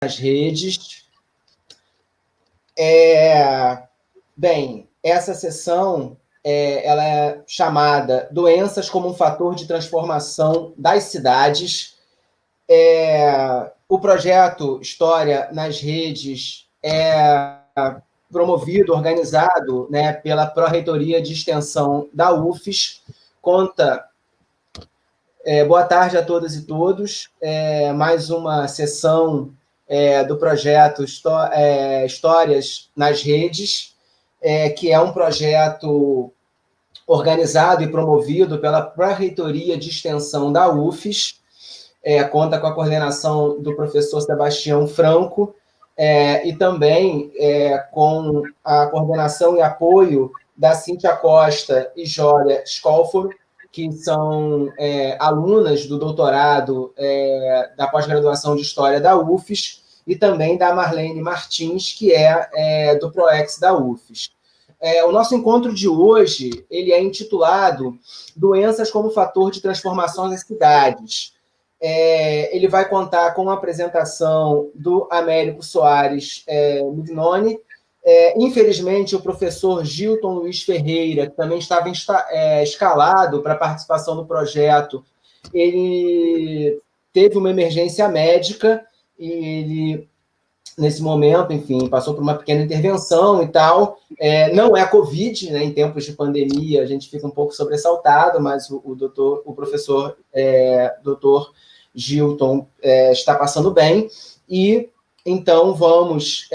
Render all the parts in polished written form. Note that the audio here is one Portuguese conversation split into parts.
nas redes. Bem, essa sessão ela é chamada Doenças como um fator de transformação das cidades. O projeto História nas Redes é promovido, organizado, né, pela Pró-Reitoria de Extensão da UFES. Conta... boa tarde a todas e todos. Mais uma sessão do projeto Histórias nas Redes, que é um projeto organizado e promovido pela Pró-Reitoria de Extensão da UFES. Conta com a coordenação do professor Sebastião Franco, e também com a coordenação e apoio da Cíntia Costa e Jória Scolforo, que são alunas do doutorado da pós-graduação de História da UFES, e também da Marlene Martins, que é do PROEX da UFES. O nosso encontro de hoje ele é intitulado Doenças como fator de transformação das cidades. Ele vai contar com a apresentação do Américo Soares Mignoni. Infelizmente, o professor Gilton Luiz Ferreira, que também estava escalado para a participação no projeto, ele teve uma emergência médica e ele, nesse momento, enfim, passou por uma pequena intervenção e tal. Não é Covid, né? Em tempos de pandemia, a gente fica um pouco sobressaltado, mas o professor doutor Gilton está passando bem. E então vamos,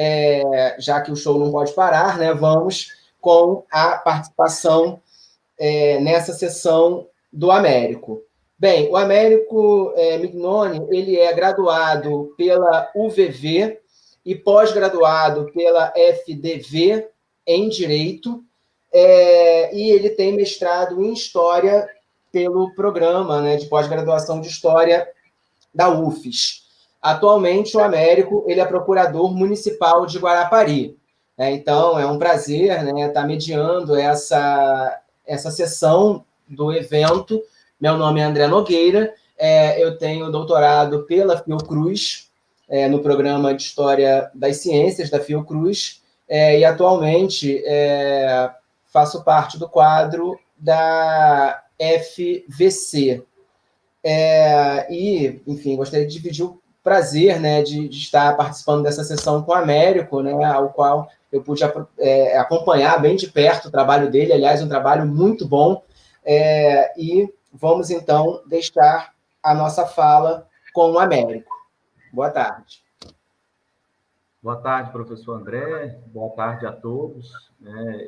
já que o show não pode parar, né? Vamos com a participação nessa sessão do Américo. Bem, o Américo Mignoni, ele é graduado pela UVV e pós-graduado pela FDV em Direito, e ele tem mestrado em História pelo programa, né, de pós-graduação de História da UFES. Atualmente, o Américo ele é procurador municipal de Guarapari. Então, é um prazer, né, estar mediando essa sessão do evento. Meu nome é André Nogueira, eu tenho doutorado pela Fiocruz, no programa de História das Ciências da Fiocruz, e atualmente faço parte do quadro da FVC. E, enfim, gostaria de dividir o prazer, né, de estar participando dessa sessão com o Américo, né, ao qual eu pude acompanhar bem de perto o trabalho dele, aliás, um trabalho muito bom. E vamos, então, deixar a nossa fala com o Américo. Boa tarde. Boa tarde, professor André. Boa tarde a todos.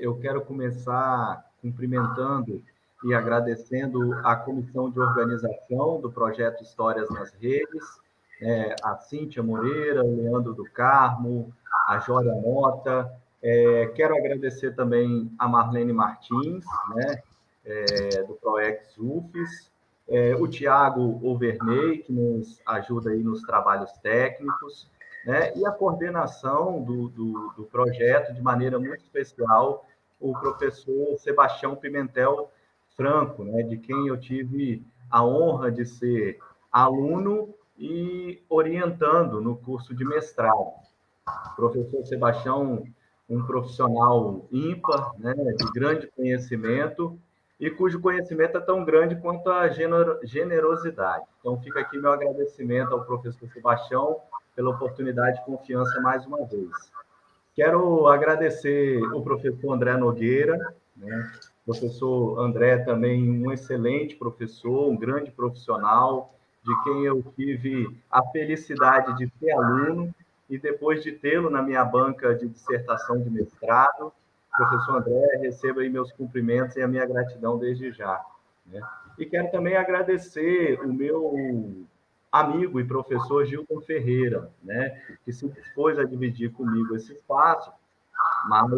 Eu quero começar cumprimentando e agradecendo a comissão de organização do projeto Histórias nas Redes, a Cíntia Moreira, o Leandro do Carmo, a Jória Mota. Quero agradecer também a Marlene Martins, né, do PROEX UFES, o Tiago Overney, que nos ajuda aí nos trabalhos técnicos, né, e a coordenação do projeto, de maneira muito especial, o professor Sebastião Pimentel Franco, né, de quem eu tive a honra de ser aluno e orientando no curso de mestrado. O professor Sebastião, um profissional ímpar, né, de grande conhecimento, e cujo conhecimento é tão grande quanto a generosidade. Então, fica aqui meu agradecimento ao professor Sebastião pela oportunidade e confiança mais uma vez. Quero agradecer o professor André Nogueira, né? O professor André também um excelente professor, um grande profissional, de quem eu tive a felicidade de ser aluno e depois de tê-lo na minha banca de dissertação de mestrado. Professor André, receba aí meus cumprimentos e a minha gratidão desde já, né? E quero também agradecer o meu amigo e professor Gilton Ferreira, né, que se dispôs a dividir comigo esse espaço, mas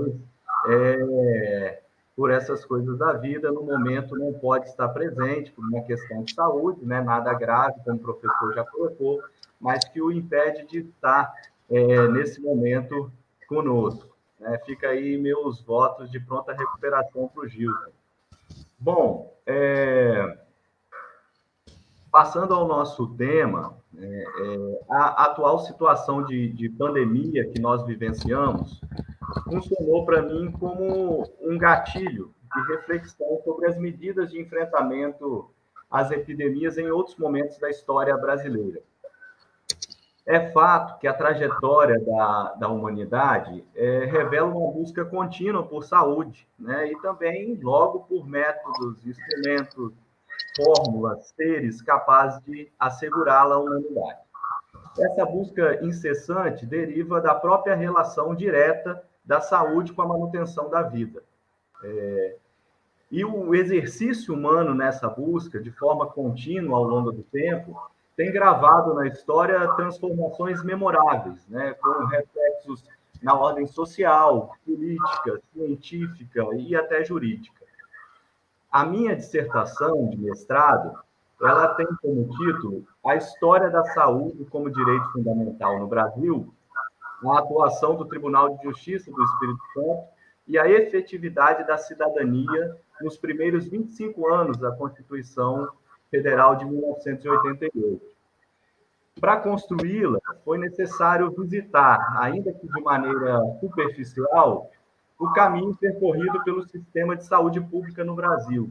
por essas coisas da vida, no momento não pode estar presente por uma questão de saúde, né, nada grave, como o professor já colocou, mas que o impede de estar nesse momento conosco, né? Fica aí meus votos de pronta recuperação para o Gilton. Bom, passando ao nosso tema, A atual situação de pandemia que nós vivenciamos funcionou para mim como um gatilho de reflexão sobre as medidas de enfrentamento às epidemias em outros momentos da história brasileira. É fato que a trajetória da humanidade revela uma busca contínua por saúde, né? E também, logo, por métodos, instrumentos, fórmulas, seres capazes de assegurá-la à humanidade. Essa busca incessante deriva da própria relação direta da saúde com a manutenção da vida. E o exercício humano nessa busca, de forma contínua ao longo do tempo, tem gravado na história transformações memoráveis, né, com reflexos na ordem social, política, científica e até jurídica. A minha dissertação de mestrado, ela tem como título A História da Saúde como Direito Fundamental no Brasil, a atuação do Tribunal de Justiça do Espírito Santo e a efetividade da cidadania nos primeiros 25 anos da Constituição Federal de 1988. Para construí-la, foi necessário visitar, ainda que de maneira superficial, o caminho percorrido pelo sistema de saúde pública no Brasil.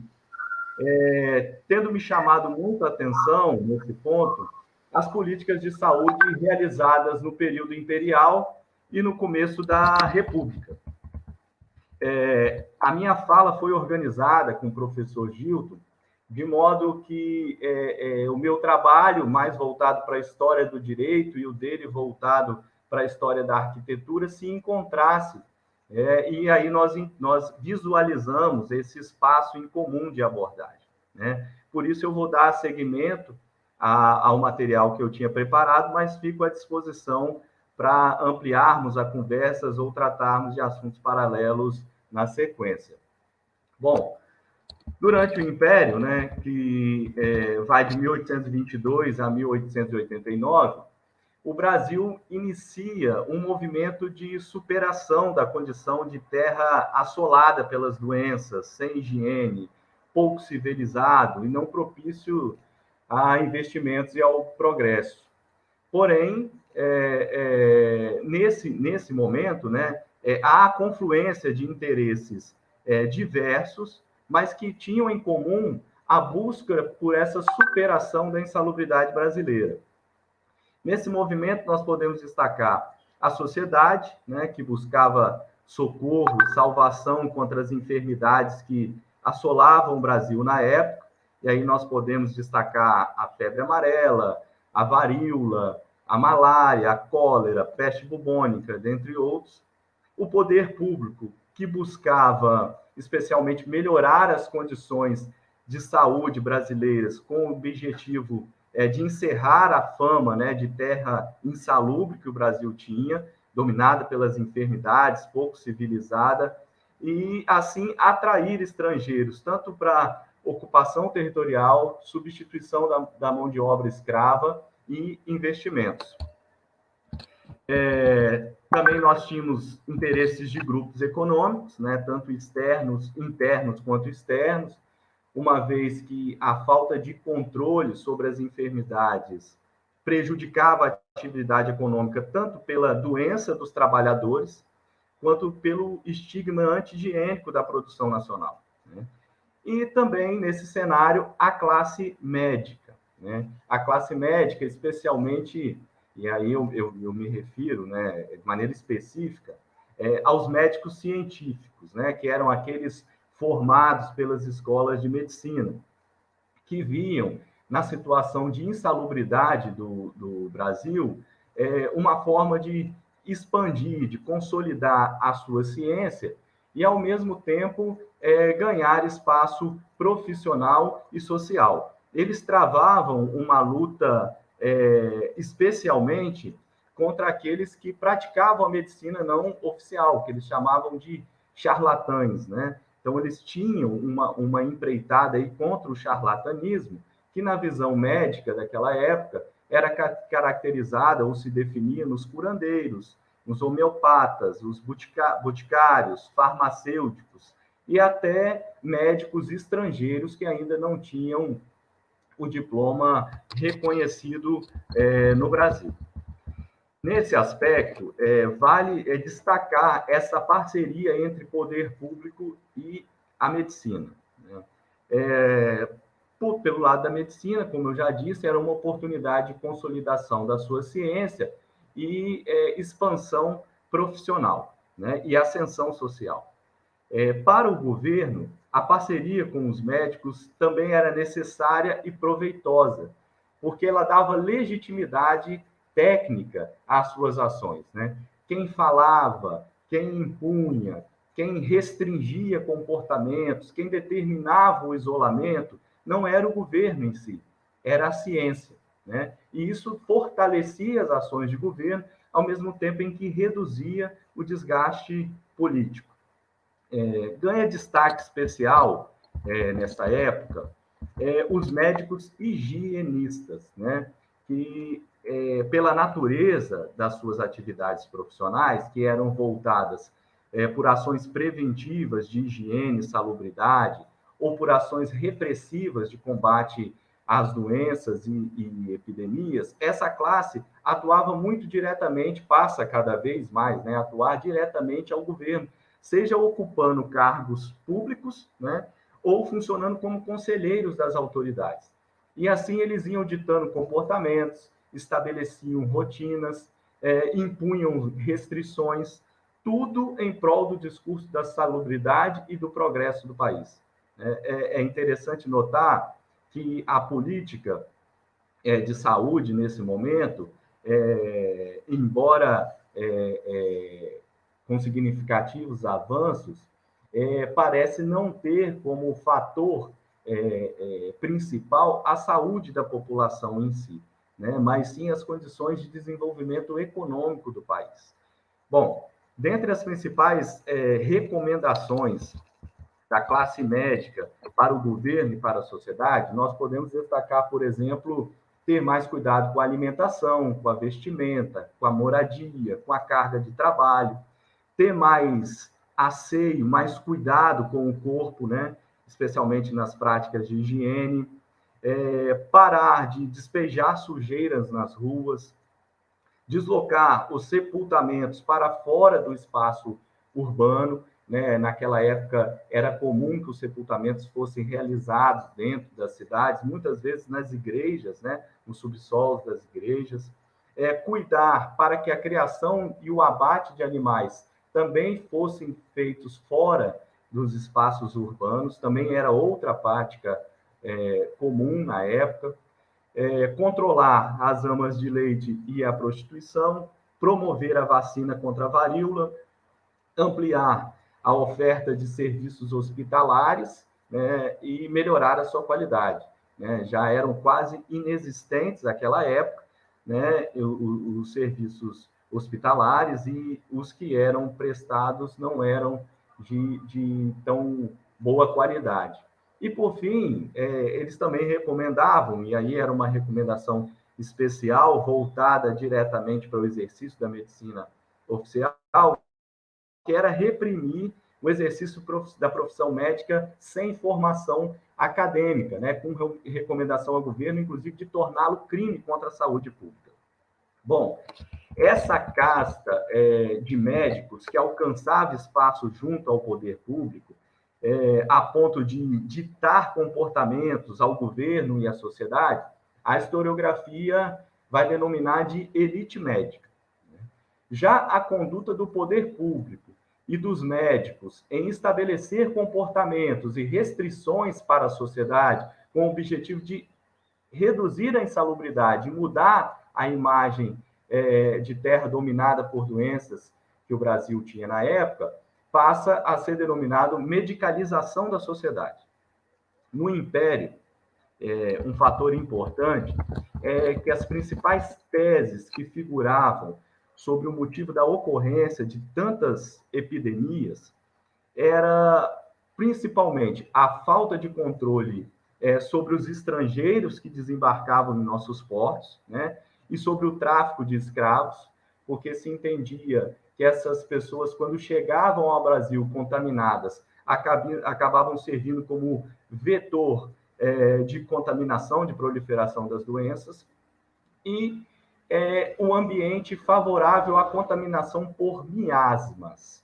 Tendo me chamado muita atenção nesse ponto, as políticas de saúde realizadas no período imperial e no começo da República. A minha fala foi organizada com o professor Gilton, de modo que o meu trabalho, mais voltado para a história do direito, e o dele voltado para a história da arquitetura, se encontrasse. E aí nós visualizamos esse espaço em comum de abordagem, né? Por isso eu vou dar seguimento ao material que eu tinha preparado, mas fico à disposição para ampliarmos a conversas ou tratarmos de assuntos paralelos na sequência. Bom, durante o Império, né, que vai de 1822 a 1889, o Brasil inicia um movimento de superação da condição de terra assolada pelas doenças, sem higiene, pouco civilizado e não propício a investimentos e ao progresso. Porém, nesse momento, né, há a confluência de interesses diversos, mas que tinham em comum a busca por essa superação da insalubridade brasileira. Nesse movimento, nós podemos destacar a sociedade, né, que buscava socorro, salvação contra as enfermidades que assolavam o Brasil na época, e aí nós podemos destacar a febre amarela, a varíola, a malária, a cólera, peste bubônica, dentre outros. O poder público, que buscava especialmente melhorar as condições de saúde brasileiras com o objetivo de encerrar a fama, né, de terra insalubre que o Brasil tinha, dominada pelas enfermidades, pouco civilizada, e assim atrair estrangeiros, tanto para ocupação territorial, substituição da mão de obra escrava e investimentos. Também nós tínhamos interesses de grupos econômicos, né, tanto internos quanto externos, uma vez que a falta de controle sobre as enfermidades prejudicava a atividade econômica tanto pela doença dos trabalhadores, quanto pelo estigma anti-higiênico da produção nacional, né? E também, nesse cenário, a classe médica, né? A classe médica, especialmente, e aí eu me refiro, né, de maneira específica, aos médicos científicos, né, que eram aqueles formados pelas escolas de medicina, que viam na situação de insalubridade do Brasil uma forma de expandir, de consolidar a sua ciência e, ao mesmo tempo, ganhar espaço profissional e social. Eles travavam uma luta especialmente contra aqueles que praticavam a medicina não oficial, que eles chamavam de charlatães, né? Então, eles tinham uma empreitada aí contra o charlatanismo, que, na visão médica daquela época, era caracterizada ou se definia nos curandeiros, nos homeopatas, os boticários, farmacêuticos e até médicos estrangeiros que ainda não tinham o diploma reconhecido no Brasil. Nesse aspecto, vale destacar essa parceria entre poder público e a medicina, né? Pelo lado da medicina, como eu já disse, era uma oportunidade de consolidação da sua ciência e expansão profissional, né? E ascensão social. Para o governo, a parceria com os médicos também era necessária e proveitosa, porque ela dava legitimidade técnica às suas ações, né? Quem falava, quem impunha, quem restringia comportamentos, quem determinava o isolamento, não era o governo em si, era a ciência, né? E isso fortalecia as ações de governo, ao mesmo tempo em que reduzia o desgaste político. Ganha destaque especial nessa época os médicos higienistas, né? Que, pela natureza das suas atividades profissionais, que eram voltadas por ações preventivas de higiene e salubridade, ou por ações repressivas de combate às doenças e epidemias, essa classe atuava muito diretamente, passa cada vez mais, né, atuar diretamente ao governo, seja ocupando cargos públicos, né, ou funcionando como conselheiros das autoridades. E assim eles iam ditando comportamentos, estabeleciam rotinas, impunham restrições, tudo em prol do discurso da salubridade e do progresso do país. É interessante notar que a política de saúde, nesse momento, embora com significativos avanços, parece não ter como fator principal a saúde da população em si, né? Mas sim as condições de desenvolvimento econômico do país. Bom, dentre as principais recomendações da classe médica para o governo e para a sociedade, nós podemos destacar, por exemplo, ter mais cuidado com a alimentação, com a vestimenta, com a moradia, com a carga de trabalho, ter mais asseio, mais cuidado com o corpo, né? Especialmente nas práticas de higiene, parar de despejar sujeiras nas ruas, deslocar os sepultamentos para fora do espaço urbano, né? Naquela época era comum que os sepultamentos fossem realizados dentro das cidades, muitas vezes nas igrejas, né? Nos subsolos das igrejas. Cuidar para que a criação e o abate de animais também fossem feitos fora dos espaços urbanos, também era outra prática comum na época. Controlar as amas de leite e a prostituição, promover a vacina contra a varíola, ampliar a oferta de serviços hospitalares, né, e melhorar a sua qualidade, né? Já eram quase inexistentes naquela época, né, os serviços hospitalares, e os que eram prestados não eram de tão boa qualidade. E, por fim, eles também recomendavam, e aí era uma recomendação especial, voltada diretamente para o exercício da medicina oficial, que era reprimir o exercício da profissão médica sem formação acadêmica, né, com recomendação ao governo, inclusive, de torná-lo crime contra a saúde pública. Bom, essa casta de médicos que alcançava espaço junto ao poder público, a ponto de ditar comportamentos ao governo e à sociedade, a historiografia vai denominar de elite médica. Já a conduta do poder público e dos médicos em estabelecer comportamentos e restrições para a sociedade com o objetivo de reduzir a insalubridade, mudar a imagem de terra dominada por doenças que o Brasil tinha na época, passa a ser denominado medicalização da sociedade. No Império, um fator importante é que as principais teses que figuravam sobre o motivo da ocorrência de tantas epidemias era principalmente a falta de controle sobre os estrangeiros que desembarcavam em nossos portos, né? E sobre o tráfico de escravos, porque se entendia que essas pessoas, quando chegavam ao Brasil contaminadas, acabavam servindo como vetor de contaminação, de proliferação das doenças, e um ambiente favorável à contaminação por miasmas.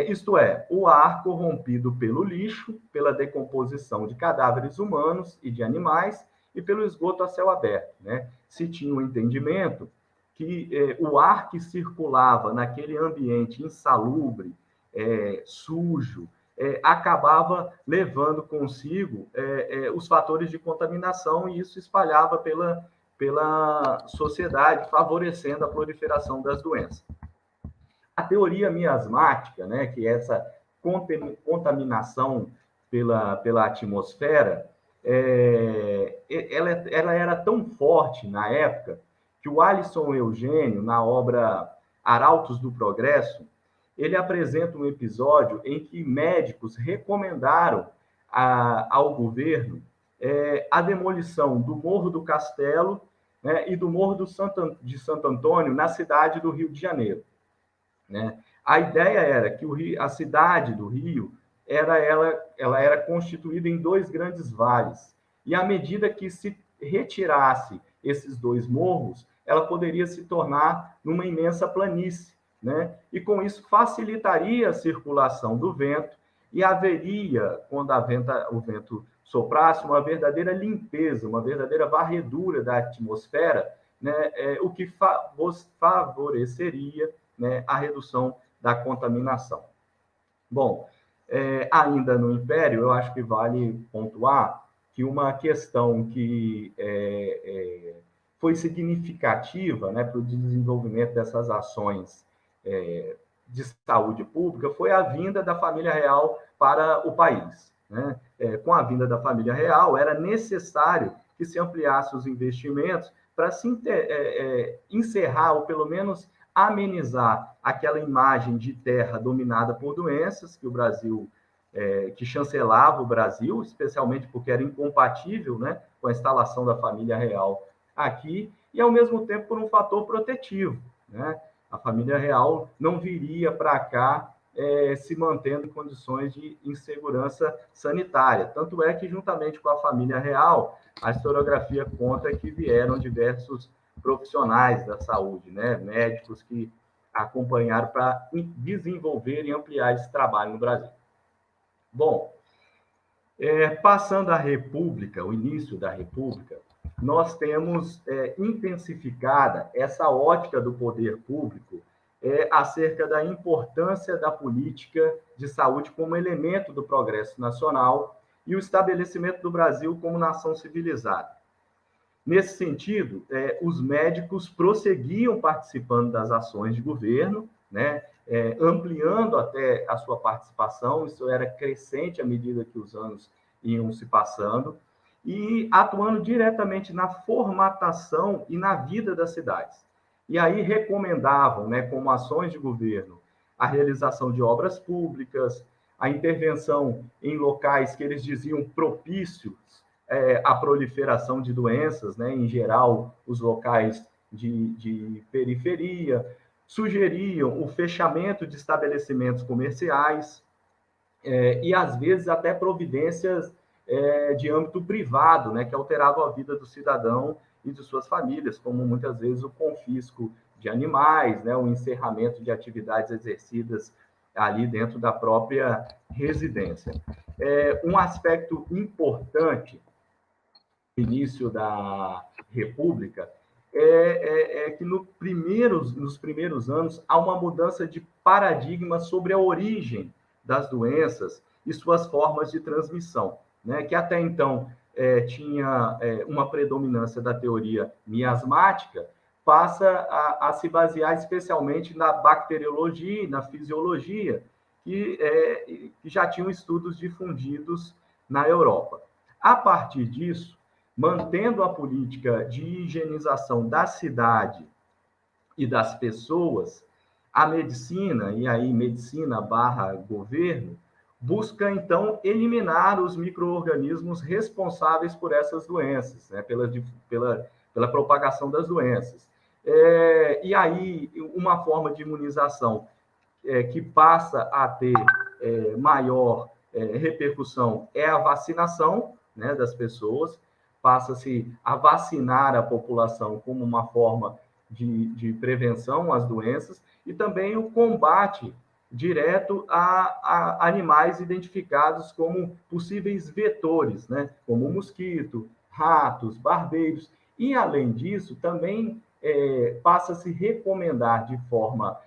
Isto é, o ar corrompido pelo lixo, pela decomposição de cadáveres humanos e de animais e pelo esgoto a céu aberto, né? Se tinha um entendimento que o ar que circulava naquele ambiente insalubre, sujo, acabava levando consigo os fatores de contaminação, e isso espalhava pela sociedade, favorecendo a proliferação das doenças. A teoria miasmática, né, que é essa contaminação pela atmosfera, ela era tão forte na época que o Alisson Eugênio, na obra Arautos do Progresso, ele apresenta um episódio em que médicos recomendaram ao governo a demolição do Morro do Castelo, né, e do Morro de Santo Antônio, na cidade do Rio de Janeiro. Né? A ideia era que a cidade do Rio ela era constituída em 2 grandes vales, e à medida que se retirasse esses 2 morros, ela poderia se tornar numa imensa planície, né? E com isso facilitaria a circulação do vento, e haveria, quando o vento soprasse, uma verdadeira limpeza, uma verdadeira varredura da atmosfera, né? O que favoreceria, né, a redução da contaminação. Bom, ainda no Império, eu acho que vale pontuar que uma questão que foi significativa, né, para o desenvolvimento dessas ações de saúde pública foi a vinda da família real para o país. Né? Com a vinda da família real, era necessário que se ampliasse os investimentos para se encerrar, ou pelo menos amenizar aquela imagem de terra dominada por doenças que o Brasil, que chancelava o Brasil, especialmente porque era incompatível, né, com a instalação da família real aqui, e ao mesmo tempo por um fator protetivo, né? A família real não viria para cá se mantendo em condições de insegurança sanitária. Tanto é que, juntamente com a família real, a historiografia conta que vieram diversos profissionais da saúde, né? Médicos que acompanharam para desenvolver e ampliar esse trabalho no Brasil. Bom, passando à República, o início da República, nós temos intensificada essa ótica do poder público acerca da importância da política de saúde como elemento do progresso nacional e o estabelecimento do Brasil como nação civilizada. Nesse sentido, os médicos prosseguiam participando das ações de governo, né, ampliando até a sua participação, isso era crescente à medida que os anos iam se passando, e atuando diretamente na formatação e na vida das cidades. E aí recomendavam, né, como ações de governo, a realização de obras públicas, a intervenção em locais que eles diziam propícios à proliferação de doenças, né, em geral, os locais de periferia, sugeriam o fechamento de estabelecimentos comerciais e, às vezes, até providências de âmbito privado, né, que alteravam a vida do cidadão e de suas famílias, como muitas vezes o confisco de animais, né, o encerramento de atividades exercidas ali dentro da própria residência. Um aspecto importante no início da República que nos primeiros anos há uma mudança de paradigma sobre a origem das doenças e suas formas de transmissão, né? Que até então tinha uma predominância da teoria miasmática, passa a se basear especialmente na bacteriologia e na fisiologia, que já tinham estudos difundidos na Europa. A partir disso, mantendo a política de higienização da cidade e das pessoas, a medicina, e aí medicina / governo, busca, então, eliminar os micro-organismos responsáveis por essas doenças, né, pela propagação das doenças. E aí, uma forma de imunização que passa a ter maior repercussão é a vacinação, né, das pessoas, passa-se a vacinar a população como uma forma de prevenção às doenças e também o combate direto a animais identificados como possíveis vetores, né, como mosquito, ratos, barbeiros. E, além disso, também passa a se recomendar de forma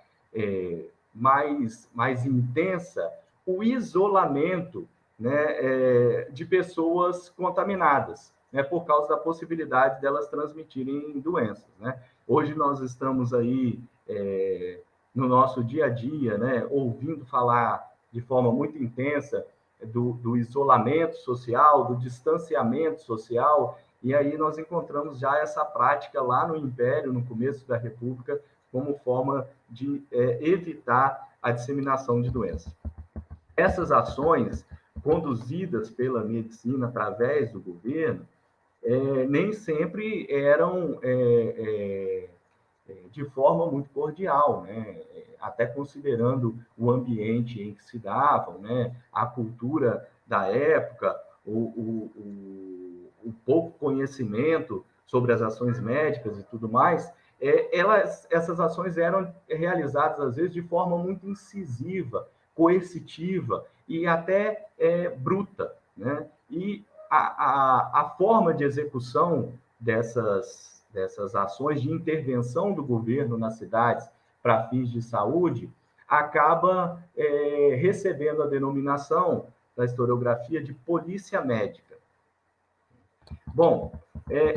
mais intensa o isolamento, né, de pessoas contaminadas, né, por causa da possibilidade delas transmitirem doenças. Né? Hoje nós estamos aí no nosso dia a dia, né, ouvindo falar de forma muito intensa do isolamento social, do distanciamento social, e aí nós encontramos já essa prática lá no Império, no começo da República, como forma de evitar a disseminação de doenças. Essas ações, conduzidas pela medicina através do governo, nem sempre eram de forma muito cordial, né? Até considerando o ambiente em que se davam, né? A cultura da época, o pouco conhecimento sobre as ações médicas e tudo mais, essas ações eram realizadas, às vezes, de forma muito incisiva, coercitiva e até bruta. Né? E a forma de execução dessas ações de intervenção do governo nas cidades para fins de saúde acaba recebendo a denominação da historiografia de polícia médica. Bom,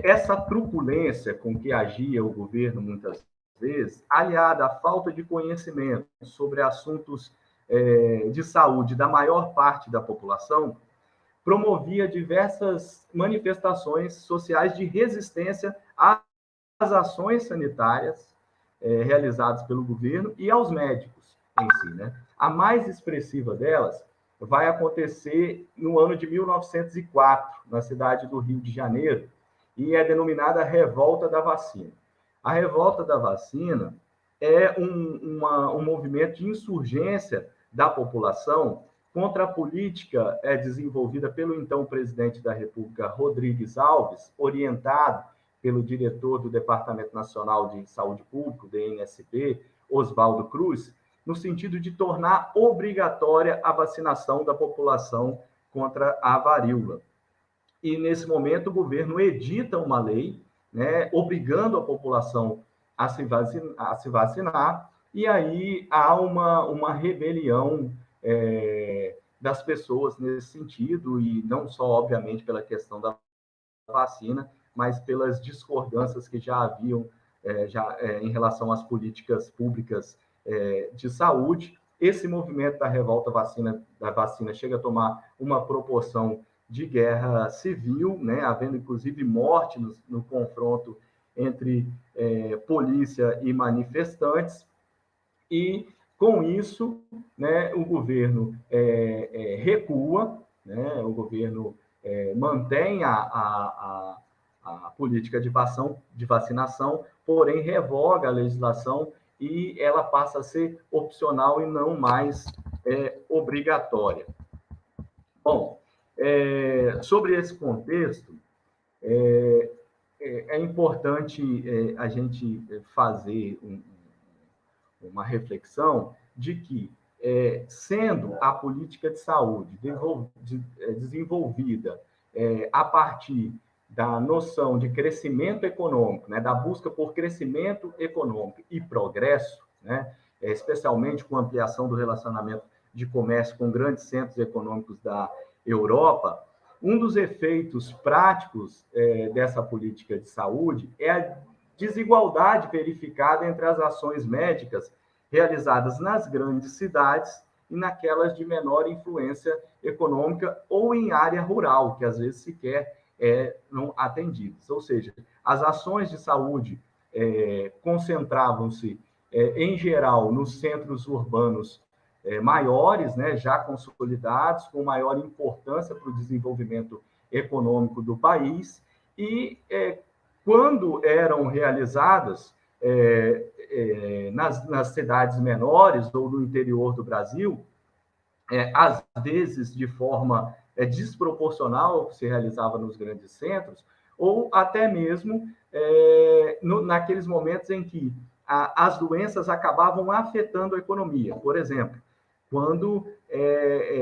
essa truculência com que agia o governo muitas vezes, aliada à falta de conhecimento sobre assuntos de saúde da maior parte da população, promovia diversas manifestações sociais de resistência às ações sanitárias realizadas pelo governo e aos médicos em si. Né? A mais expressiva delas vai acontecer no ano de 1904, na cidade do Rio de Janeiro, e é denominada Revolta da Vacina. A Revolta da Vacina é um movimento de insurgência da população contra a política desenvolvida pelo então presidente da República, Rodrigues Alves, orientado pelo diretor do Departamento Nacional de Saúde Pública, DNSP, Oswaldo Cruz, no sentido de tornar obrigatória a vacinação da população contra a varíola. E, nesse momento, o governo edita uma lei, né, obrigando a população a se vacinar, e aí há uma rebelião das pessoas nesse sentido, e não só, obviamente, pela questão da vacina, mas pelas discordâncias que já haviam em relação às políticas públicas de saúde. Esse movimento da revolta da vacina chega a tomar uma proporção de guerra civil, né, havendo inclusive morte no confronto entre polícia e manifestantes, e com isso, né, o governo recua, né, o governo mantém a política de vacinação, porém revoga a legislação e ela passa a ser opcional e não mais obrigatória. Bom, sobre esse contexto, é importante a gente fazer uma reflexão de que, sendo a política de saúde desenvolvida a partir da noção de crescimento econômico, né, da busca por crescimento econômico e progresso, né, especialmente com a ampliação do relacionamento de comércio com grandes centros econômicos da Europa, um dos efeitos práticos dessa política de saúde é a desigualdade verificada entre as ações médicas realizadas nas grandes cidades e naquelas de menor influência econômica ou em área rural, que às vezes sequer não atendidas. Ou seja, as ações de saúde concentravam-se, em geral, nos centros urbanos maiores, né, já consolidados, com maior importância para o desenvolvimento econômico do país, e quando eram realizadas nas cidades menores ou no interior do Brasil, às vezes de forma desproporcional ao que se realizava nos grandes centros, ou até mesmo naqueles momentos em que as doenças acabavam afetando a economia. Por exemplo, quando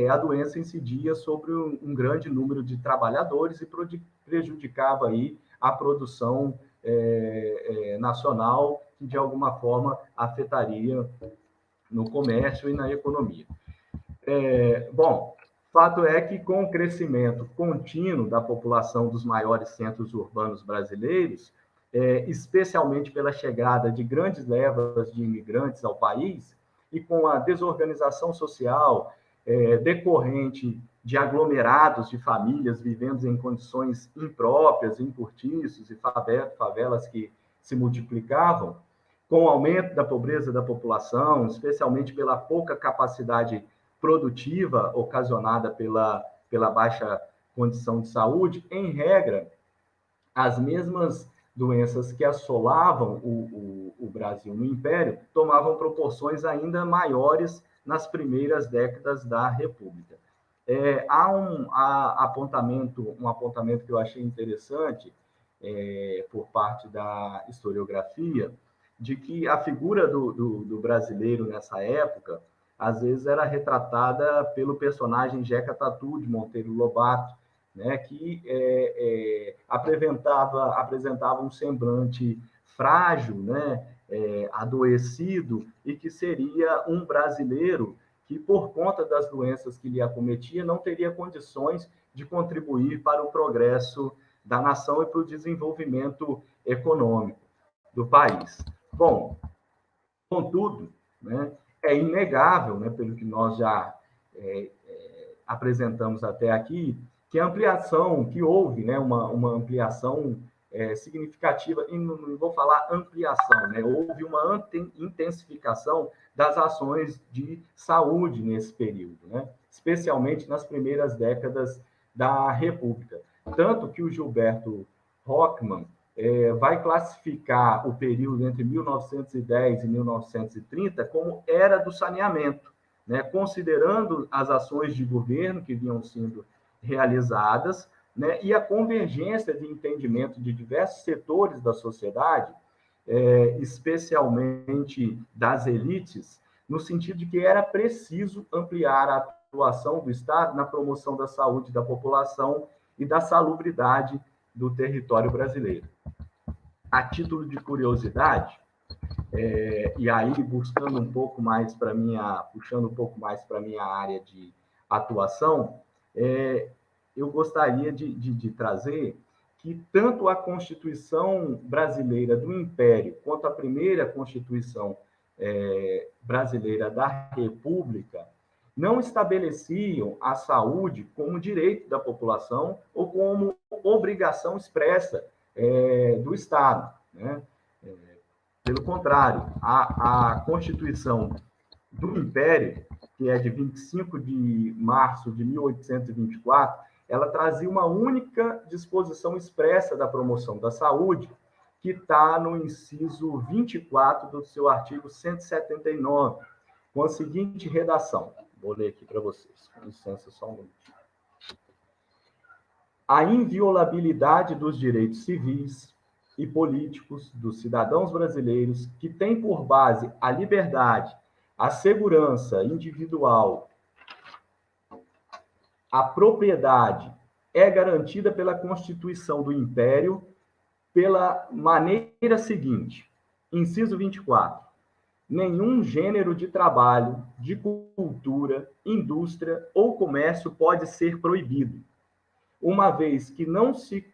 a doença incidia sobre um grande número de trabalhadores e prejudicava aí a produção nacional, que de alguma forma afetaria no comércio e na economia. Bom, fato é que com o crescimento contínuo da população dos maiores centros urbanos brasileiros, especialmente pela chegada de grandes levas de imigrantes ao país, e com a desorganização social decorrente de aglomerados de famílias vivendo em condições impróprias, em cortiços e favelas que se multiplicavam, com o aumento da pobreza da população, especialmente pela pouca capacidade produtiva ocasionada pela baixa condição de saúde, em regra, as mesmas doenças que assolavam o Brasil no Império tomavam proporções ainda maiores nas primeiras décadas da República. Há um apontamento que eu achei interessante por parte da historiografia, de que a figura do brasileiro nessa época, às vezes, era retratada pelo personagem Jeca Tatu, de Monteiro Lobato, né, que apresentava um semblante frágil, né, adoecido, e que seria um brasileiro que, por conta das doenças que lhe acometia, não teria condições de contribuir para o progresso da nação e para o desenvolvimento econômico do país. Bom, contudo, né, é inegável, né, pelo que nós já apresentamos até aqui, que a ampliação, que houve, né, uma ampliação significativa, e não vou falar ampliação, né, houve uma intensificação das ações de saúde nesse período, né, especialmente nas primeiras décadas da República. Tanto que o Gilberto Rockmann vai classificar o período entre 1910 e 1930 como era do saneamento, né, considerando as ações de governo que vinham sendo realizadas, né, e a convergência de entendimento de diversos setores da sociedade, especialmente das elites, no sentido de que era preciso ampliar a atuação do Estado na promoção da saúde da população e da salubridade do território brasileiro. A título de curiosidade, e aí puxando um pouco mais para minha área de atuação, eu gostaria de trazer que tanto a Constituição brasileira do Império quanto a primeira Constituição brasileira da República não estabeleciam a saúde como direito da população ou como obrigação expressa do Estado, né? Pelo contrário, a Constituição do Império, que é de 25 de março de 1824, ela trazia uma única disposição expressa da promoção da saúde, que está no inciso 24 do seu artigo 179, com a seguinte redação. Vou ler aqui para vocês. Com licença, só um minutinho. A inviolabilidade dos direitos civis e políticos dos cidadãos brasileiros, que tem por base a liberdade, a segurança individual, a propriedade, é garantida pela Constituição do Império pela maneira seguinte. Inciso 24. Nenhum gênero de trabalho, de cultura, indústria ou comércio pode ser proibido, uma vez que não se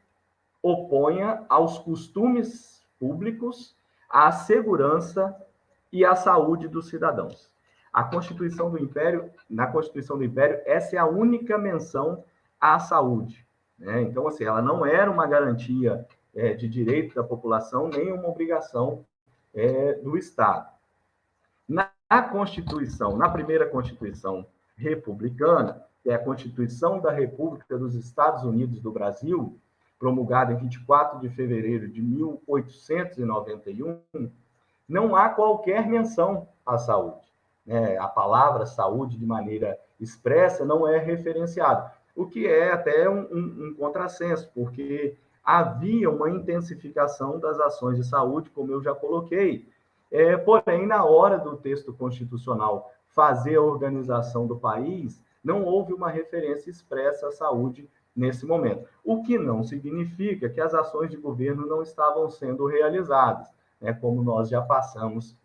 oponha aos costumes públicos, à segurança e à saúde dos cidadãos. A Constituição do Império, na Constituição do Império, essa é a única menção à saúde, né? Então, assim, ela não era uma garantia de direito da população, nem uma obrigação do Estado. Na Constituição, na primeira Constituição republicana, que é a Constituição da República dos Estados Unidos do Brasil, promulgada em 24 de fevereiro de 1891, não há qualquer menção à saúde. A palavra saúde, de maneira expressa, não é referenciada. o que é até um contrassenso, porque havia uma intensificação das ações de saúde, como eu já coloquei. Porém, na hora do texto constitucional fazer a organização do país, não houve uma referência expressa à saúde nesse momento. O que não significa que as ações de governo não estavam sendo realizadas, né? Como nós já passamos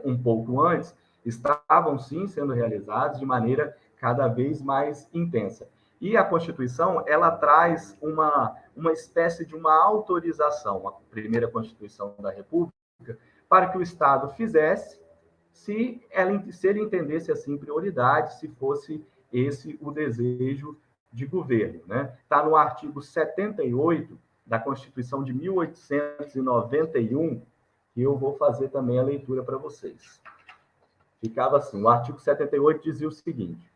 um pouco antes, estavam sim sendo realizadas de maneira cada vez mais intensa. E a Constituição, ela traz uma espécie de uma autorização, a primeira Constituição da República, para que o Estado fizesse, se ele entendesse assim prioridade, se fosse esse o desejo de governo. Né? Está no artigo 78 da Constituição de 1891, que eu vou fazer também a leitura para vocês. Ficava assim, o artigo 78 dizia o seguinte: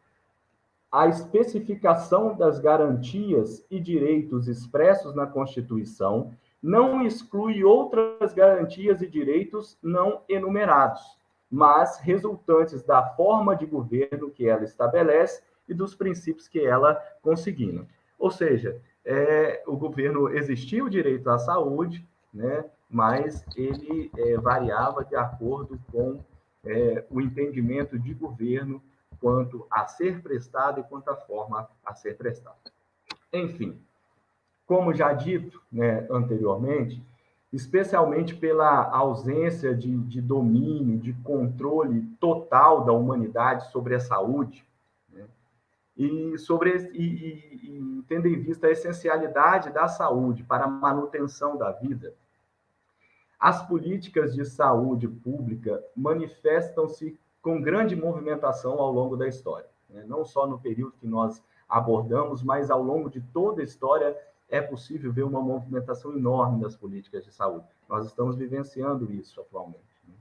a especificação das garantias e direitos expressos na Constituição não exclui outras garantias e direitos não enumerados, mas resultantes da forma de governo que ela estabelece e dos princípios que ela consigna. Ou seja, o governo existia o direito à saúde, né, mas ele variava de acordo com o entendimento de governo quanto a ser prestado e quanto à forma a ser prestado. Enfim, como já dito, né, anteriormente, especialmente pela ausência de domínio, de controle total da humanidade sobre a saúde, né, e tendo em vista a essencialidade da saúde para a manutenção da vida, as políticas de saúde pública manifestam-se com grande movimentação ao longo da história, né? Não só no período que nós abordamos, mas ao longo de toda a história é possível ver uma movimentação enorme das políticas de saúde. Nós estamos vivenciando isso atualmente, né?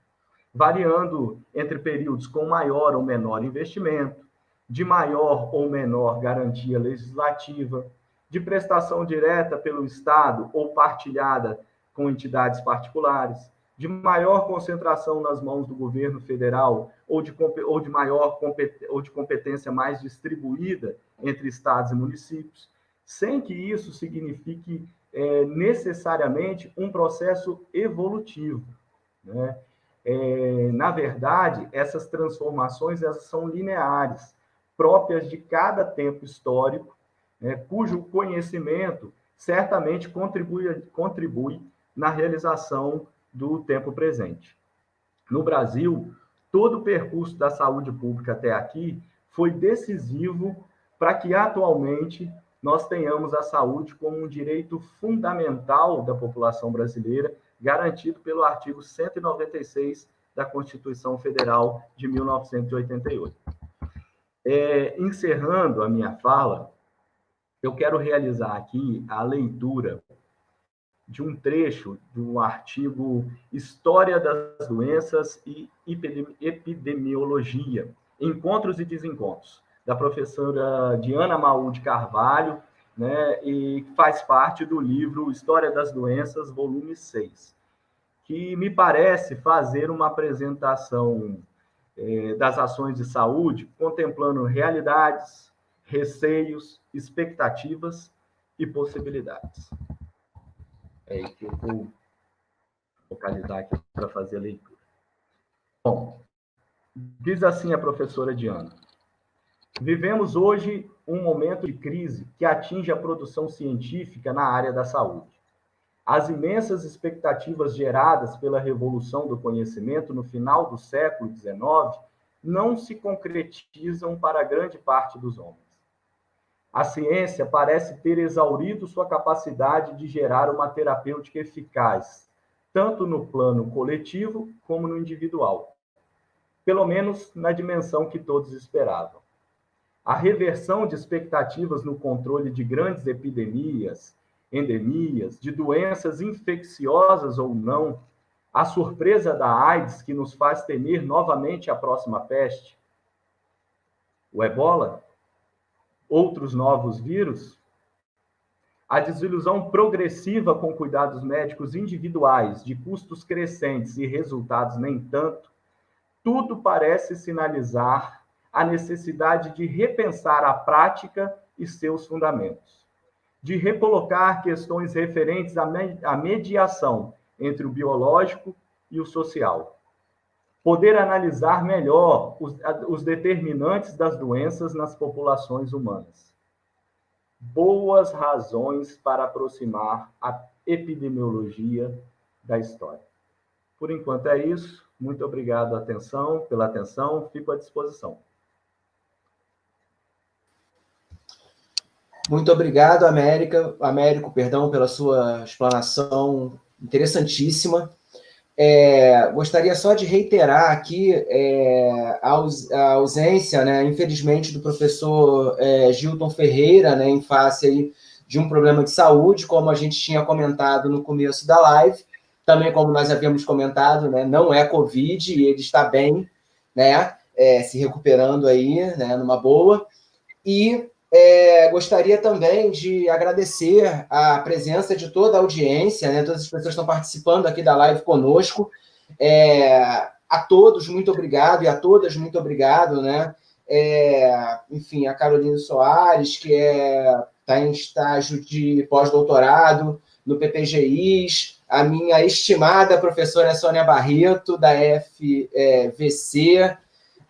Variando entre períodos com maior ou menor investimento, de maior ou menor garantia legislativa, de prestação direta pelo Estado ou partilhada com entidades particulares, de maior concentração nas mãos do governo federal ou de competência mais distribuída entre estados e municípios, sem que isso signifique necessariamente um processo evolutivo, né? Na verdade, essas transformações elas são lineares, próprias de cada tempo histórico, né, cujo conhecimento certamente contribui na realização do tempo presente. No Brasil, todo o percurso da saúde pública até aqui foi decisivo para que atualmente nós tenhamos a saúde como um direito fundamental da população brasileira, garantido pelo artigo 196 da Constituição Federal de 1988. Encerrando a minha fala, eu quero realizar aqui a leitura de um trecho do artigo História das Doenças e Epidemiologia, Encontros e Desencontros, da professora Diana Maú de Carvalho, né, e faz parte do livro História das Doenças, volume 6, que me parece fazer uma apresentação das ações de saúde, contemplando realidades, receios, expectativas e possibilidades. É aí que eu vou localizar aqui para fazer a leitura. Bom, diz assim a professora Diana: vivemos hoje um momento de crise que atinge a produção científica na área da saúde. As imensas expectativas geradas pela revolução do conhecimento no final do século XIX não se concretizam para grande parte dos homens. A ciência parece ter exaurido sua capacidade de gerar uma terapêutica eficaz, tanto no plano coletivo como no individual, pelo menos na dimensão que todos esperavam. A reversão de expectativas no controle de grandes epidemias, endemias, de doenças infecciosas ou não, a surpresa da AIDS que nos faz temer novamente a próxima peste, o ebola, outros novos vírus, a desilusão progressiva com cuidados médicos individuais, de custos crescentes e resultados nem tanto, tudo parece sinalizar a necessidade de repensar a prática e seus fundamentos, de recolocar questões referentes à mediação entre o biológico e o social, poder analisar melhor os determinantes das doenças nas populações humanas. Boas razões para aproximar a epidemiologia da história. Por enquanto é isso. Muito obrigado pela atenção. Fico à disposição. Muito obrigado, Américo, perdão, pela sua explanação interessantíssima. Gostaria só de reiterar aqui a ausência, né, infelizmente, do professor Gilton Ferreira, né, em face aí de um problema de saúde, como a gente tinha comentado no começo da live, também como nós havíamos comentado, né, não é Covid, e ele está bem, né, se recuperando aí, né, numa boa, e gostaria também de agradecer a presença de toda a audiência, né? Todas as pessoas que estão participando aqui da live conosco. A todos, muito obrigado, e a todas, muito obrigado, né? Enfim, a Carolina Soares, que está em estágio de pós-doutorado no PPGIs, a minha estimada professora Sônia Barreto, da FVC,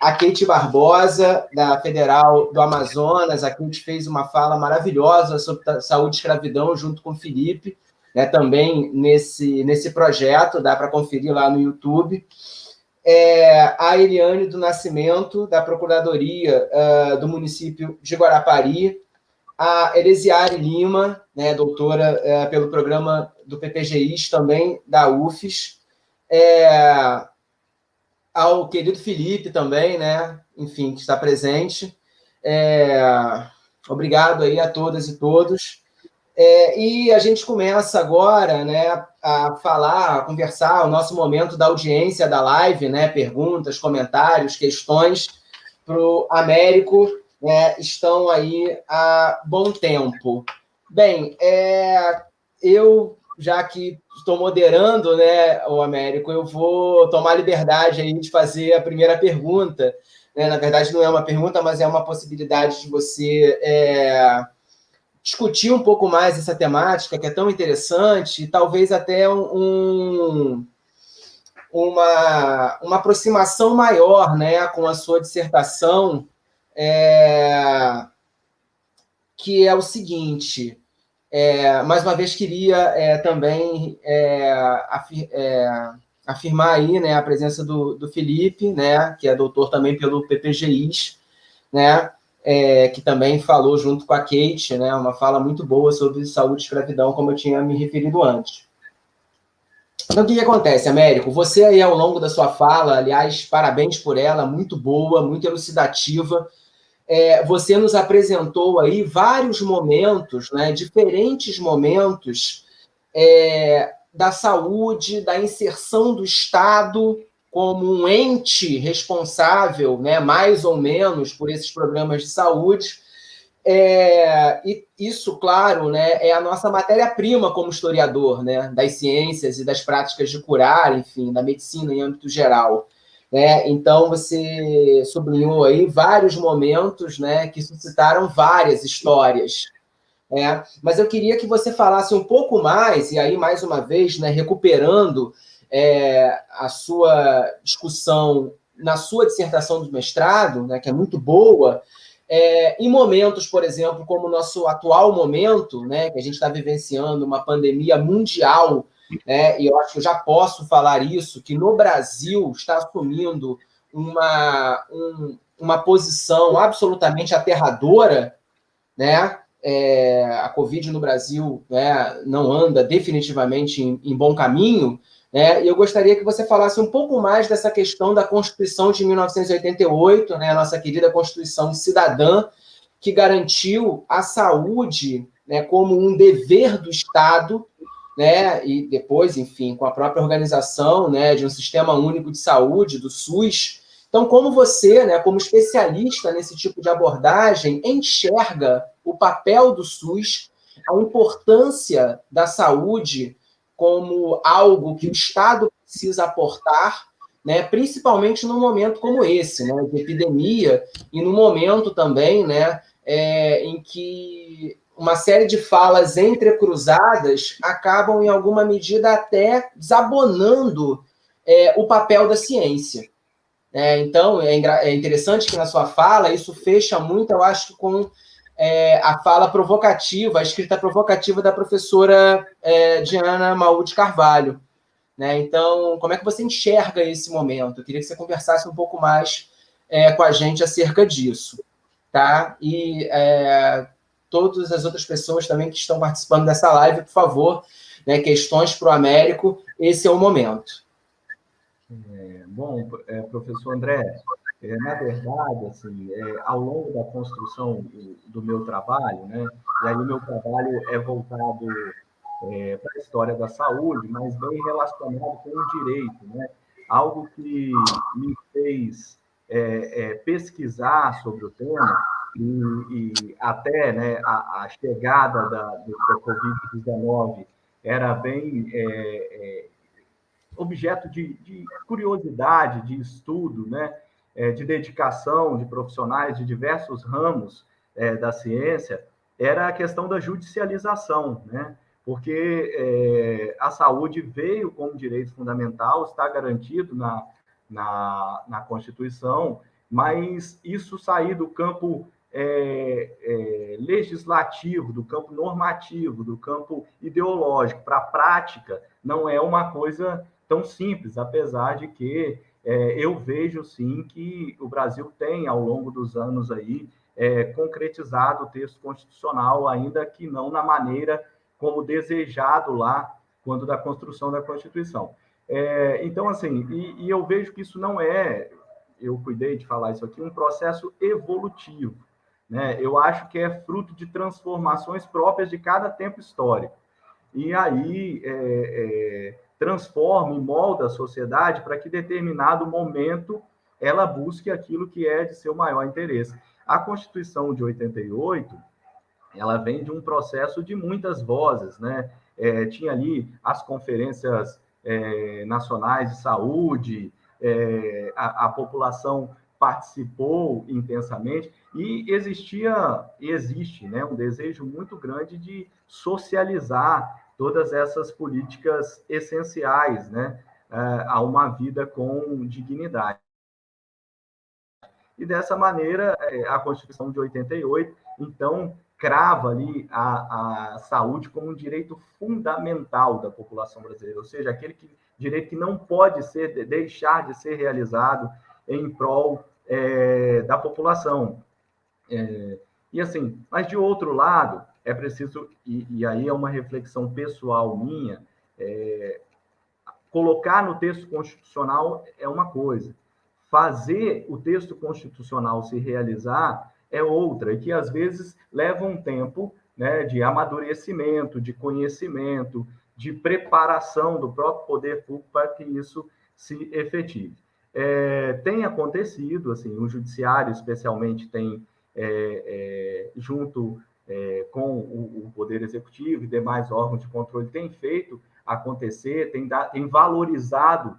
a Kate Barbosa, da Federal do Amazonas. A Kate fez uma fala maravilhosa sobre saúde e escravidão junto com o Felipe, né, também nesse projeto, dá para conferir lá no YouTube. A Eliane do Nascimento, da Procuradoria do município de Guarapari, a Elesiare Lima, né, doutora pelo programa do PPGIs, também da UFES, ao querido Felipe também, né? Enfim, que está presente. Obrigado aí a todas e todos. E a gente começa agora, né, a conversar, o nosso momento da audiência da live, né? Perguntas, comentários, questões para o Américo, né, estão aí há bom tempo. Bem, eu, já que estou moderando, né, o Américo, eu vou tomar liberdade aí de fazer a primeira pergunta. Né? Na verdade, não é uma pergunta, mas é uma possibilidade de você discutir um pouco mais essa temática, que é tão interessante, e talvez até uma aproximação maior, né, com a sua dissertação, que é o seguinte... mais uma vez, queria também afirmar aí, né, a presença do Felipe, né, que é doutor também pelo PPGIs, né, que também falou junto com a Kate, né, uma fala muito boa sobre saúde e escravidão, como eu tinha me referido antes. Então, o que acontece, Américo? Você aí, ao longo da sua fala, aliás, parabéns por ela, muito boa, muito elucidativa. Você nos apresentou aí vários momentos, né, diferentes momentos da saúde, da inserção do Estado como um ente responsável, né, mais ou menos, por esses programas de saúde. E isso, claro, né, é a nossa matéria-prima como historiador, né, das ciências e das práticas de curar, enfim, da medicina em âmbito geral. Então, você sublinhou aí vários momentos, né, que suscitaram várias histórias. Mas eu queria que você falasse um pouco mais, e aí, mais uma vez, né, recuperando a sua discussão na sua dissertação do mestrado, né, que é muito boa, em momentos, por exemplo, como o nosso atual momento, né, que a gente está vivenciando uma pandemia mundial, e eu acho que eu já posso falar isso, que no Brasil está assumindo uma posição absolutamente aterradora, né? A Covid no Brasil, né, não anda definitivamente em bom caminho, né? E eu gostaria que você falasse um pouco mais dessa questão da Constituição de 1988, né, a nossa querida Constituição Cidadã, que garantiu a saúde, né, como um dever do Estado, né, e depois, enfim, com a própria organização, né, de um Sistema Único de Saúde, do SUS. Então, como você, né, como especialista nesse tipo de abordagem, enxerga o papel do SUS, a importância da saúde como algo que o Estado precisa aportar, né, principalmente num momento como esse, né, de epidemia, e num momento também, né, em que uma série de falas entrecruzadas acabam, em alguma medida, até desabonando o papel da ciência. Então, é interessante que na sua fala isso fecha muito, eu acho, com a fala provocativa, a escrita provocativa da professora Diana Maú de Carvalho. Então, como é que você enxerga esse momento? Eu queria que você conversasse um pouco mais com a gente acerca disso. Tá? E todas as outras pessoas também que estão participando dessa live, por favor, questões para o Américo, esse é o momento. Bom, professor André, na verdade, assim, ao longo da construção do meu trabalho, né, e aí o meu trabalho é voltado para a história da saúde, mas bem relacionado com o direito, né, algo que me fez pesquisar sobre o tema e até, né, a chegada da Covid-19 era bem objeto de curiosidade, de estudo, né, de dedicação de profissionais de diversos ramos da ciência, era a questão da judicialização, né? Porque a saúde veio como direito fundamental, está garantido na Constituição, mas isso sair do campo legislativo, do campo normativo, do campo ideológico para a prática, não é uma coisa tão simples, apesar de que eu vejo, sim, que o Brasil tem, ao longo dos anos aí, concretizado o texto constitucional, ainda que não na maneira como desejado lá, quando da construção da Constituição. Então, assim, e eu vejo que isso não é, eu cuidei de falar isso aqui, um processo evolutivo, né? Eu acho que é fruto de transformações próprias de cada tempo histórico. E aí transforma e molda a sociedade para que, em determinado momento, ela busque aquilo que é de seu maior interesse. A Constituição de 88, ela vem de um processo de muitas vozes, né? Tinha ali as conferências nacionais de saúde, a população participou intensamente e existe, né, um desejo muito grande de socializar todas essas políticas essenciais, né, a uma vida com dignidade. E dessa maneira, a Constituição de 88, então, crava ali a saúde como um direito fundamental da população brasileira, ou seja, direito que não pode deixar de ser realizado em prol da população. E assim, mas de outro lado, é preciso, e aí é uma reflexão pessoal minha, colocar no texto constitucional é uma coisa, fazer o texto constitucional se realizar é outra, e que às vezes leva um tempo, né, de amadurecimento, de conhecimento, de preparação do próprio poder público para que isso se efetive. Tem acontecido, assim, o judiciário especialmente tem, junto com o Poder Executivo e demais órgãos de controle, tem feito acontecer, tem valorizado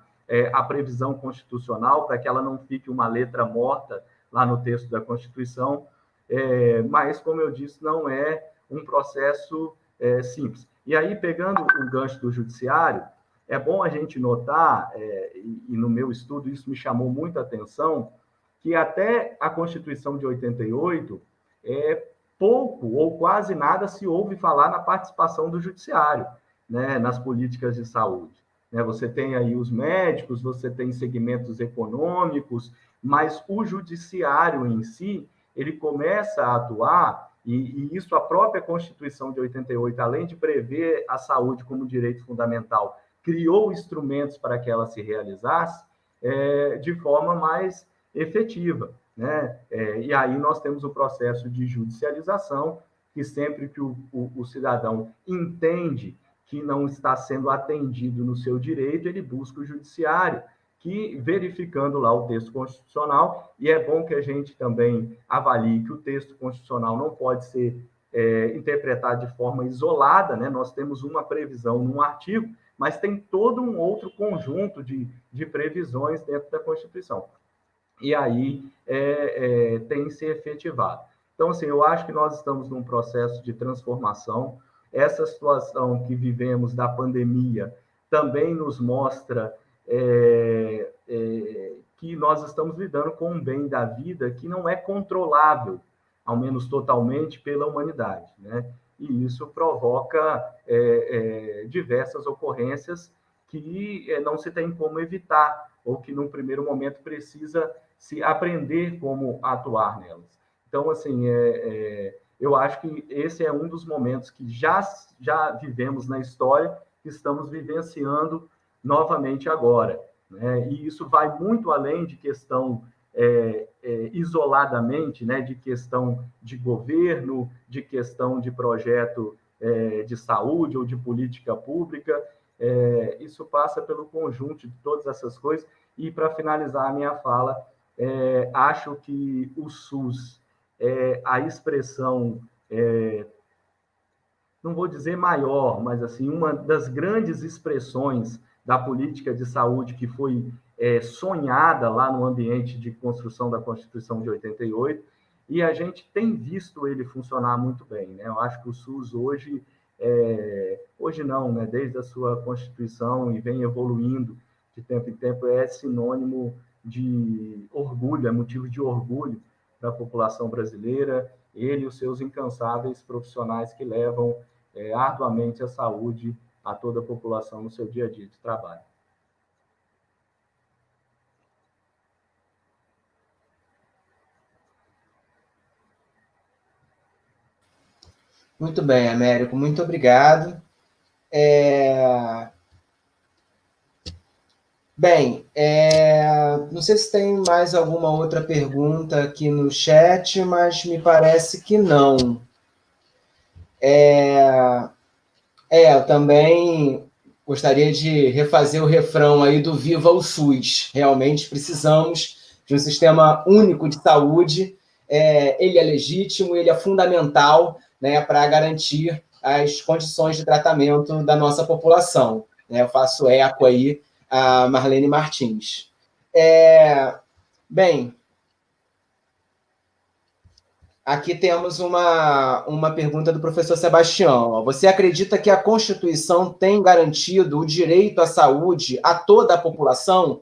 a previsão constitucional para que ela não fique uma letra morta lá no texto da Constituição, mas, como eu disse, não é um processo simples. E aí, pegando o gancho do judiciário, é bom a gente notar, e no meu estudo isso me chamou muita atenção, que até a Constituição de 88, pouco ou quase nada se ouve falar na participação do judiciário, né, nas políticas de saúde. Você tem aí os médicos, você tem segmentos econômicos, mas o judiciário em si, ele começa a atuar, e isso a própria Constituição de 88, além de prever a saúde como direito fundamental, criou instrumentos para que ela se realizasse de forma mais efetiva, né? E aí nós temos o processo de judicialização, que sempre que o cidadão entende que não está sendo atendido no seu direito, ele busca o judiciário, que, verificando lá o texto constitucional, e é bom que a gente também avalie que o texto constitucional não pode ser interpretado de forma isolada, né? Nós temos uma previsão num artigo, mas tem todo um outro conjunto de previsões dentro da Constituição. E aí tem se efetivado. Então, assim, eu acho que nós estamos num processo de transformação. Essa situação que vivemos da pandemia também nos mostra que nós estamos lidando com um bem da vida que não é controlável, ao menos totalmente, pela humanidade, né? E isso provoca diversas ocorrências que não se tem como evitar, ou que, num primeiro momento, precisa se aprender como atuar nelas. Então, assim, eu acho que esse é um dos momentos que já vivemos na história, que estamos vivenciando novamente agora, né? E isso vai muito além de questão isoladamente, né, de questão de governo, de questão de projeto de saúde ou de política pública. Isso passa pelo conjunto de todas essas coisas. E, para finalizar a minha fala, acho que o SUS a expressão, não vou dizer maior, mas assim, uma das grandes expressões da política de saúde que foi sonhada lá no ambiente de construção da Constituição de 88, e a gente tem visto ele funcionar muito bem, né? Eu acho que o SUS hoje não, né? Desde a sua Constituição e vem evoluindo de tempo em tempo, é sinônimo de orgulho, é motivo de orgulho para a população brasileira, ele e os seus incansáveis profissionais que levam arduamente a saúde a toda a população no seu dia a dia de trabalho. Muito bem, Américo, muito obrigado. Bem, não sei se tem mais alguma outra pergunta aqui no chat, mas me parece que não. Eu também gostaria de refazer o refrão aí do Viva o SUS. Realmente precisamos de um sistema único de saúde. Ele é legítimo, ele é fundamental, né, para garantir as condições de tratamento da nossa população. Eu faço eco aí a Marlene Martins. Bem, aqui temos uma pergunta do professor Sebastião. Você acredita que a Constituição tem garantido o direito à saúde a toda a população?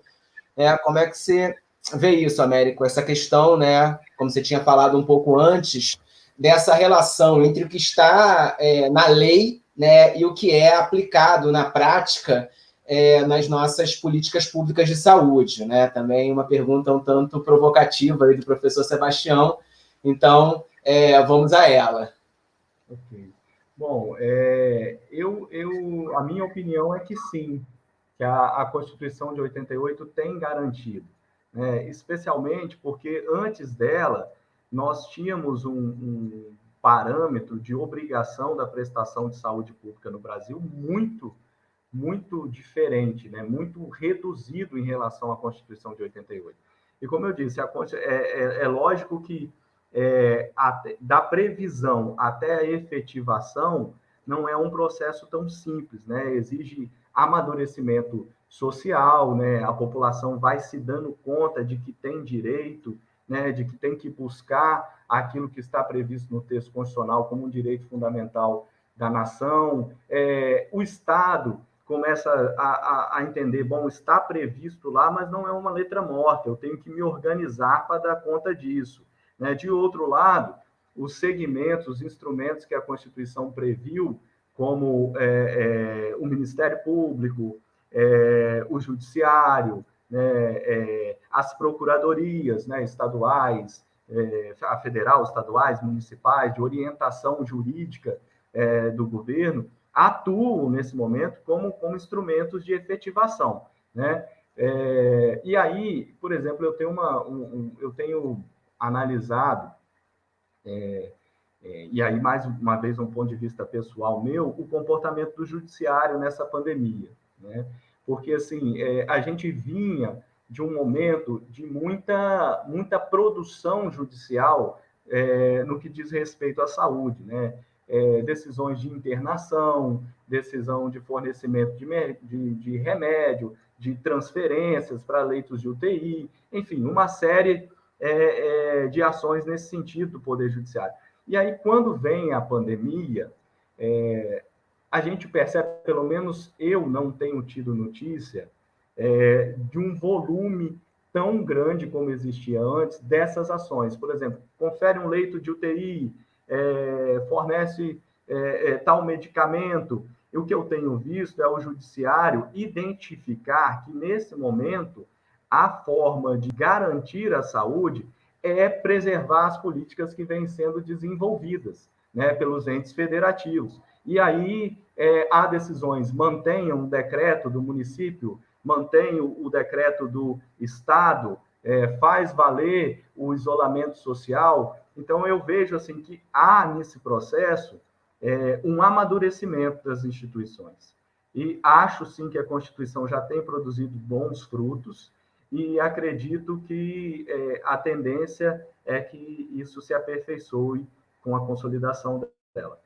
Como é que você vê isso, Américo? Essa questão, né, como você tinha falado um pouco antes, dessa relação entre o que está na lei, né, e o que é aplicado na prática nas nossas políticas públicas de saúde, né? Também uma pergunta um tanto provocativa aí do professor Sebastião. Então, vamos a ela. Ok. Bom, a minha opinião é que sim, que a Constituição de 88 tem garantido, né? Especialmente porque antes dela nós tínhamos um parâmetro de obrigação da prestação de saúde pública no Brasil muito diferente, né? Muito reduzido em relação à Constituição de 88. E como eu disse, é lógico que da previsão até a efetivação não é um processo tão simples, né? Exige amadurecimento social, né? A população vai se dando conta de que tem direito, né? De que tem que buscar aquilo que está previsto no texto constitucional como um direito fundamental da nação. O Estado começa a entender, bom, está previsto lá, mas não é uma letra morta, eu tenho que me organizar para dar conta disso, né? De outro lado, os segmentos, os instrumentos que a Constituição previu, como o Ministério Público, o Judiciário, né, as procuradorias, né, estaduais, a federal, estaduais, municipais, de orientação jurídica do governo, atuam nesse momento como instrumentos de efetivação, né? E aí, por exemplo, eu tenho analisado, e aí mais uma vez um ponto de vista pessoal meu, o comportamento do judiciário nessa pandemia, né? Porque assim a gente vinha de um momento de muita produção judicial no que diz respeito à saúde, né? Decisões de internação, decisão de fornecimento de remédio, de transferências para leitos de UTI, enfim, uma série de ações nesse sentido do Poder Judiciário. E aí, quando vem a pandemia, a gente percebe, pelo menos eu não tenho tido notícia, de um volume tão grande como existia antes dessas ações. Por exemplo, confere um leito de UTI, fornece tal medicamento. E o que eu tenho visto é o judiciário identificar que, nesse momento, a forma de garantir a saúde é preservar as políticas que vêm sendo desenvolvidas, né, pelos entes federativos. E aí há decisões, mantenham o decreto do município, mantém o decreto do Estado, faz valer o isolamento social. Então, eu vejo assim que há nesse processo um amadurecimento das instituições. E acho, sim, que a Constituição já tem produzido bons frutos e acredito que a tendência é que isso se aperfeiçoe com a consolidação dela.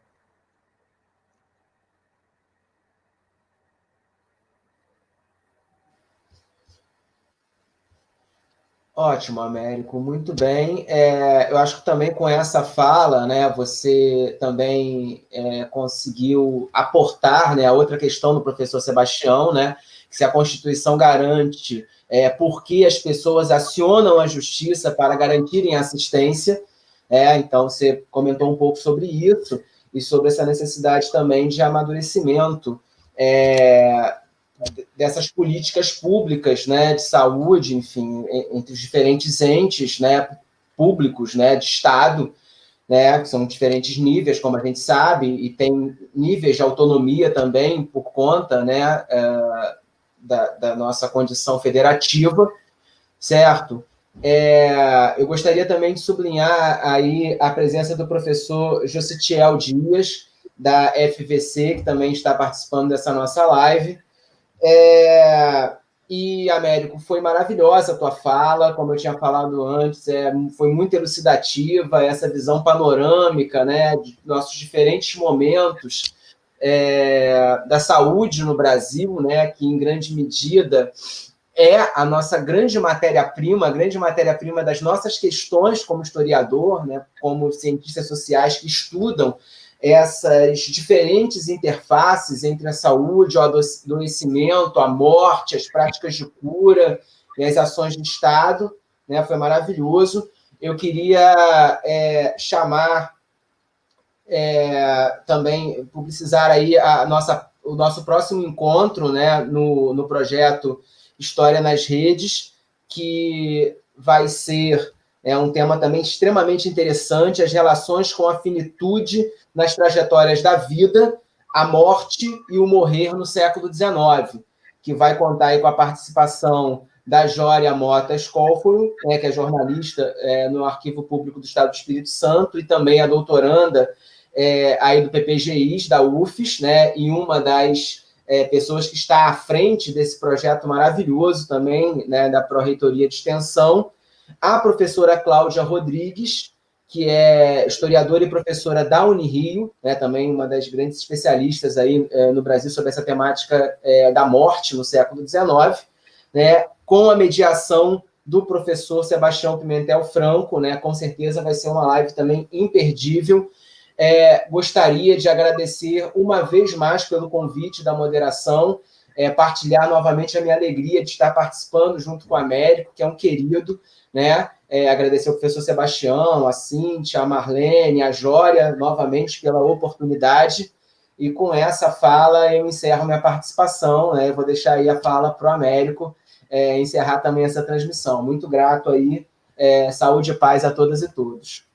Ótimo, Américo, muito bem. Eu acho que também com essa fala, né, você também conseguiu aportar, né, a outra questão do professor Sebastião, né, que se a Constituição garante por que as pessoas acionam a justiça para garantirem assistência, então você comentou um pouco sobre isso e sobre essa necessidade também de amadurecimento dessas políticas públicas, né, de saúde, enfim, entre os diferentes entes, né, públicos, né, de Estado, né, que são diferentes níveis, como a gente sabe, e tem níveis de autonomia também por conta, né, da nossa condição federativa, certo? Eu gostaria também de sublinhar aí a presença do professor Jositiel Dias, da FVC, que também está participando dessa nossa live. E, Américo, foi maravilhosa a tua fala, como eu tinha falado antes, foi muito elucidativa, essa visão panorâmica, né, de nossos diferentes momentos da saúde no Brasil, né, que em grande medida é a nossa grande matéria-prima, a grande matéria-prima das nossas questões como historiador, né, como cientistas sociais que estudam essas diferentes interfaces entre a saúde, o adoecimento, a morte, as práticas de cura e as ações de Estado, né? Foi maravilhoso. Eu queria chamar também, publicizar aí o nosso próximo encontro, né, no projeto História nas Redes, que vai ser um tema também extremamente interessante, as relações com a finitude nas trajetórias da vida, a morte e o morrer no século XIX, que vai contar aí com a participação da Jória Mota Scolfolo, que é jornalista no Arquivo Público do Estado do Espírito Santo, e também a doutoranda aí do PPGIs, da UFES, né, e uma das pessoas que está à frente desse projeto maravilhoso também, né, da Pró-Reitoria de Extensão, a professora Cláudia Rodrigues, que é historiadora e professora da Unirio, né, também uma das grandes especialistas aí no Brasil sobre essa temática da morte no século XIX, né, com a mediação do professor Sebastião Pimentel Franco, né, com certeza vai ser uma live também imperdível. Gostaria de agradecer uma vez mais pelo convite da moderação, partilhar novamente a minha alegria de estar participando junto com o Américo, que é um querido, né? Agradecer ao professor Sebastião, a Cíntia, a Marlene, a Jória, novamente pela oportunidade. E com essa fala eu encerro minha participação, né? Eu vou deixar aí a fala para o Américo encerrar também essa transmissão. Muito grato aí, saúde e paz a todas e todos.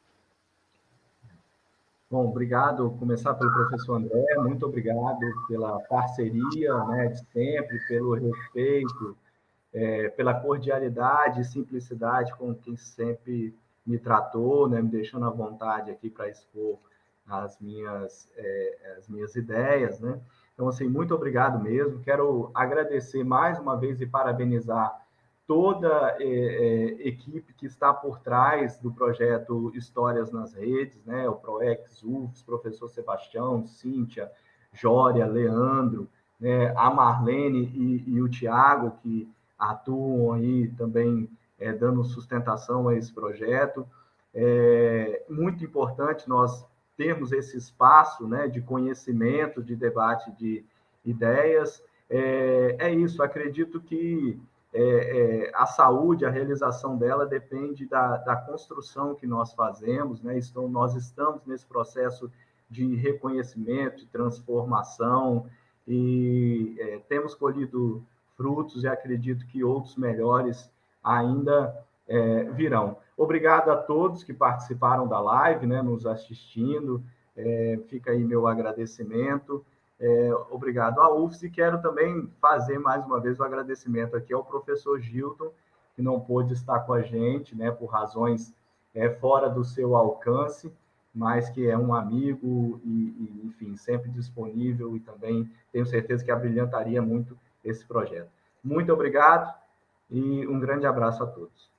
Bom, obrigado. Vou começar pelo professor André. Muito obrigado pela parceria, né, de sempre, pelo respeito, pela cordialidade e simplicidade com quem sempre me tratou, né, me deixando à vontade aqui para expor as minhas ideias, né? Então, assim, muito obrigado mesmo. Quero agradecer mais uma vez e parabenizar toda a equipe que está por trás do projeto Histórias nas Redes, né? O PROEX, UFS, professor Sebastião, Cíntia, Jória, Leandro, né? A Marlene e o Tiago, que atuam aí também dando sustentação a esse projeto. Muito importante nós termos esse espaço, né, de conhecimento, de debate de ideias. Isso, acredito que a saúde, a realização dela depende da construção que nós fazemos, né? Nós estamos nesse processo de reconhecimento, de transformação, e temos colhido frutos e acredito que outros melhores ainda virão. Obrigado a todos que participaram da live, né, nos assistindo. Fica aí meu agradecimento. Obrigado à UFS, e quero também fazer mais uma vez o agradecimento aqui ao professor Gilton, que não pôde estar com a gente, né, por razões fora do seu alcance, mas que é um amigo e, enfim, sempre disponível, e também tenho certeza que abrilhantaria muito esse projeto. Muito obrigado e um grande abraço a todos.